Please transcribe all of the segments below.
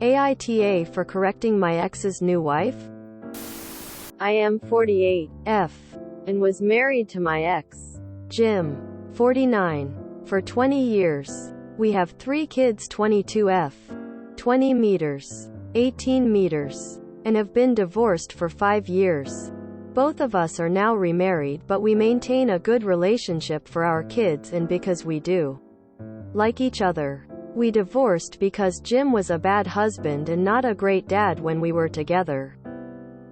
AITA for correcting my ex's new wife? I am 48, F, and was married to my ex, Jim, 49, for 20 years. We have 3 kids, 22 F, 20 meters, 18 meters, and have been divorced for 5 years. Both of us are now remarried, but we maintain a good relationship for our kids and because we do like each other. We divorced because Jim was a bad husband and not a great dad when we were together.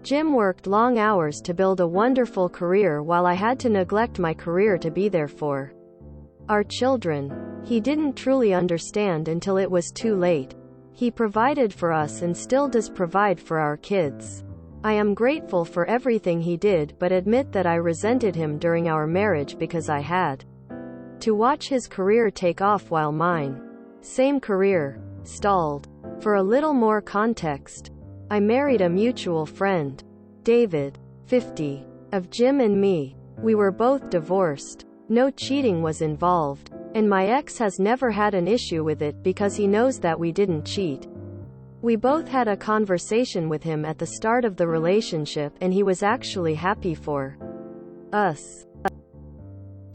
Jim worked long hours to build a wonderful career while I had to neglect my career to be there for our children. He didn't truly understand until it was too late. He provided for us and still does provide for our kids. I am grateful for everything he did, but admit that I resented him during our marriage because I had to watch his career take off while mine, same career, stalled. For a little more context, I married a mutual friend, David, 50, of Jim and me. We were both divorced. No cheating was involved, and my ex has never had an issue with it because he knows that we didn't cheat. We both had a conversation with him at the start of the relationship and he was actually happy for us.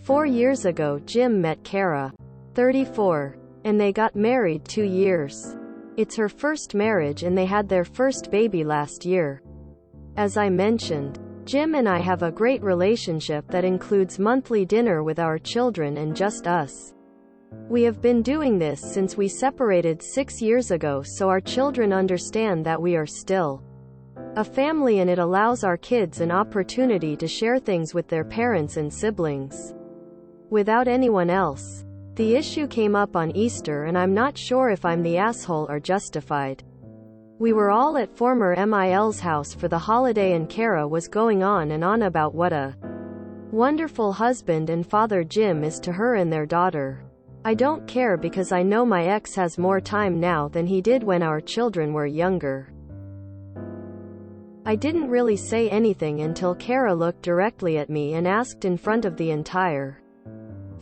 4 years ago Jim met Kara, 34, and they got married 2 years. It's her first marriage and they had their first baby last year. As I mentioned, Jim and I have a great relationship that includes monthly dinner with our children and just us. We have been doing this since we separated 6 years ago, so our children understand that we are still a family and it allows our kids an opportunity to share things with their parents and siblings without anyone else. The issue came up on Easter and I'm not sure if I'm the asshole or justified. We were all at former Mil's house for the holiday and Kara was going on and on about what a wonderful husband and father Jim is to her and their daughter. I don't care because I know my ex has more time now than he did when our children were younger. I didn't really say anything until Kara looked directly at me and asked in front of the entire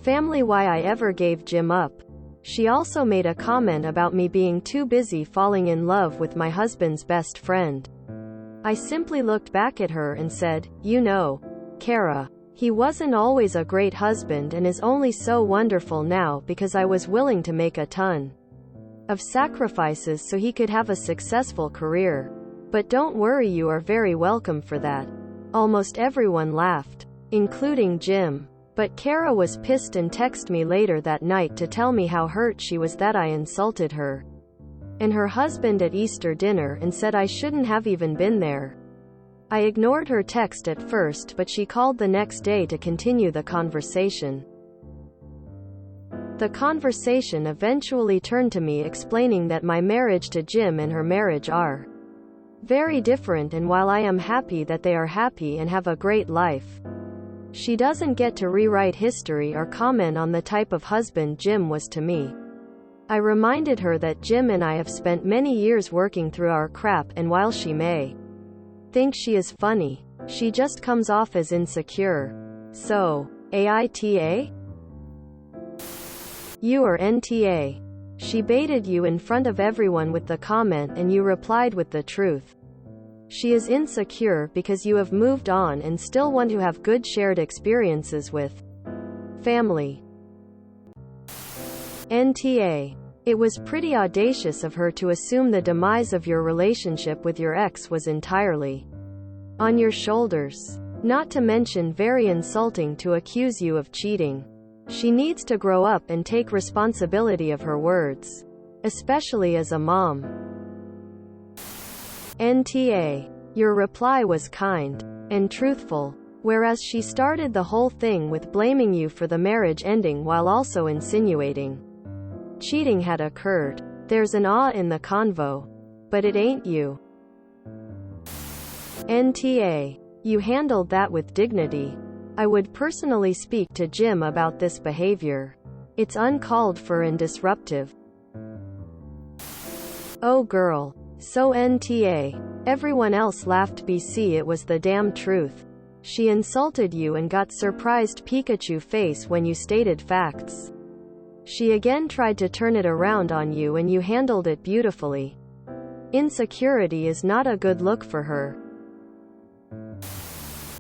family why I ever gave Jim up. She also made a comment about me being too busy falling in love with my husband's best friend. I simply looked back at her and said, "You know, Kara, he wasn't always a great husband and is only so wonderful now because I was willing to make a ton of sacrifices so he could have a successful career. But don't worry, you are very welcome for that." Almost everyone laughed, including Jim. But Kara was pissed and texted me later that night to tell me how hurt she was that I insulted her and her husband at Easter dinner and said I shouldn't have even been there. I ignored her text at first, but she called the next day to continue the conversation. The conversation eventually turned to me explaining that my marriage to Jim and her marriage are very different, and while I am happy that they are happy and have a great life, she doesn't get to rewrite history or comment on the type of husband Jim was to me. I reminded her that Jim and I have spent many years working through our crap, and while she may think she is funny, she just comes off as insecure. So, AITA? You are NTA. She baited you in front of everyone with the comment and you replied with the truth. She is insecure because you have moved on and still want to have good shared experiences with family. NTA. It was pretty audacious of her to assume the demise of your relationship with your ex was entirely on your shoulders. Not to mention very insulting to accuse you of cheating. She needs to grow up and take responsibility of her words, especially as a mom. NTA. Your reply was kind and truthful, whereas she started the whole thing with blaming you for the marriage ending while also insinuating cheating had occurred. There's an awe in the convo. But it ain't you. NTA. You handled that with dignity. I would personally speak to Jim about this behavior. It's uncalled for and disruptive. Oh girl. So NTA. Everyone else laughed BC, it was the damn truth. She insulted you and got surprised Pikachu face when you stated facts. She again tried to turn it around on you and you handled it beautifully. Insecurity is not a good look for her.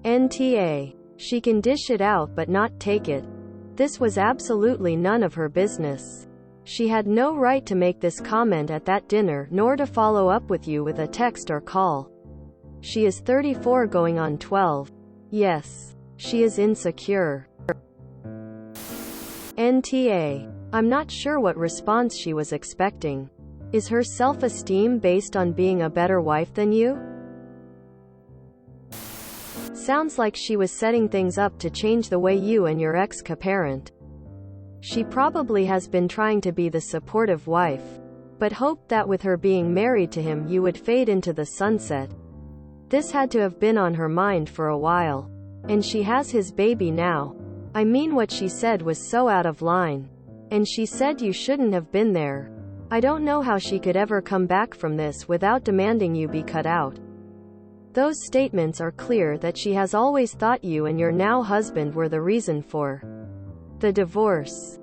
NTA. She can dish it out but not take it. This was absolutely none of her business. She had no right to make this comment at that dinner, nor to follow up with you with a text or call. She is 34 going on 12. Yes, she is insecure. NTA. I'm not sure what response she was expecting. Is her self-esteem based on being a better wife than you? Sounds like she was setting things up to change the way you and your ex co-parent. She probably has been trying to be the supportive wife, but hoped that with her being married to him you would fade into the sunset. This had to have been on her mind for a while. And she has his baby now. I mean, what she said was so out of line. And she said you shouldn't have been there. I don't know how she could ever come back from this without demanding you be cut out. Those statements are clear that she has always thought you and your now husband were the reason for the divorce.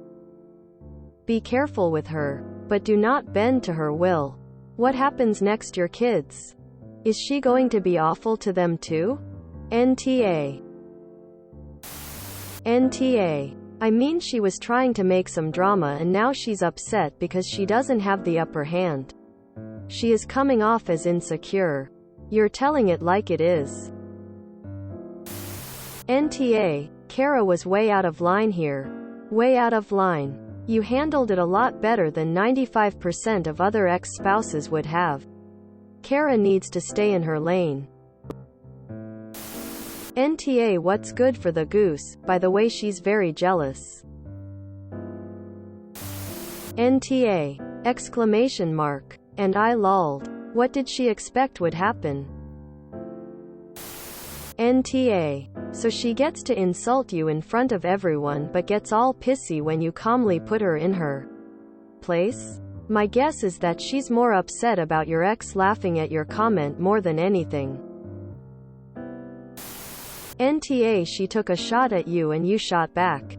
Be careful with her, but do not bend to her will. What happens next? Your kids? Is she going to be awful to them too? NTA. NTA. I mean, she was trying to make some drama and now she's upset because she doesn't have the upper hand. She is coming off as insecure. You're telling it like it is. NTA. Kara was way out of line here. Way out of line. You handled it a lot better than 95% of other ex-spouses would have. Kara needs to stay in her lane. NTA. What's good for the goose? By the way, she's very jealous. NTA. Exclamation mark. And I lolled. What did she expect would happen? NTA. So she gets to insult you in front of everyone but gets all pissy when you calmly put her in her place? My guess is that she's more upset about your ex laughing at your comment more than anything. NTA. She took a shot at you and you shot back.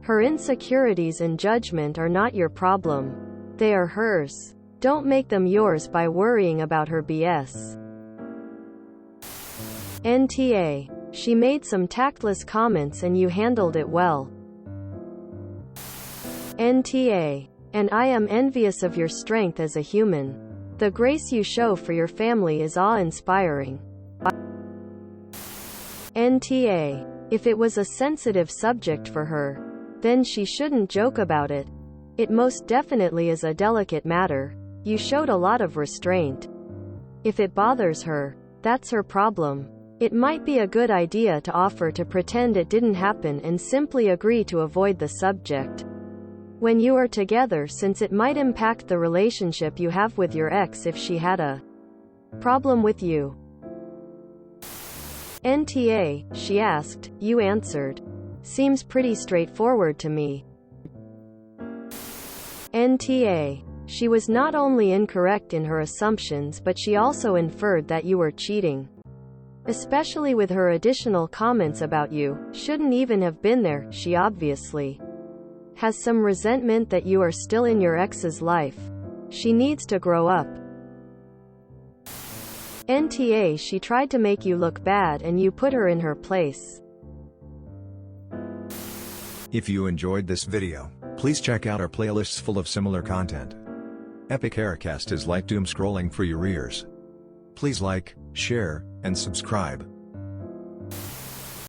Her insecurities and judgment are not your problem. They are hers. Don't make them yours by worrying about her BS. NTA. She made some tactless comments and you handled it well. NTA. And I am envious of your strength as a human. The grace you show for your family is awe-inspiring. NTA. If it was a sensitive subject for her, then she shouldn't joke about it. It most definitely is a delicate matter. You showed a lot of restraint. If it bothers her, that's her problem. It might be a good idea to offer to pretend it didn't happen and simply agree to avoid the subject when you are together, since it might impact the relationship you have with your ex if she had a problem with you. NTA. She asked, you answered. Seems pretty straightforward to me. NTA. She was not only incorrect in her assumptions but she also inferred that you were cheating. Especially with her additional comments about you, shouldn't even have been there. She obviously has some resentment that you are still in your ex's life. She needs to grow up. NTA. She tried to make you look bad and you put her in her place. If you enjoyed this video, please check out our playlists full of similar content. Epic Haircast is like doom scrolling for your ears. Please like, share, and subscribe.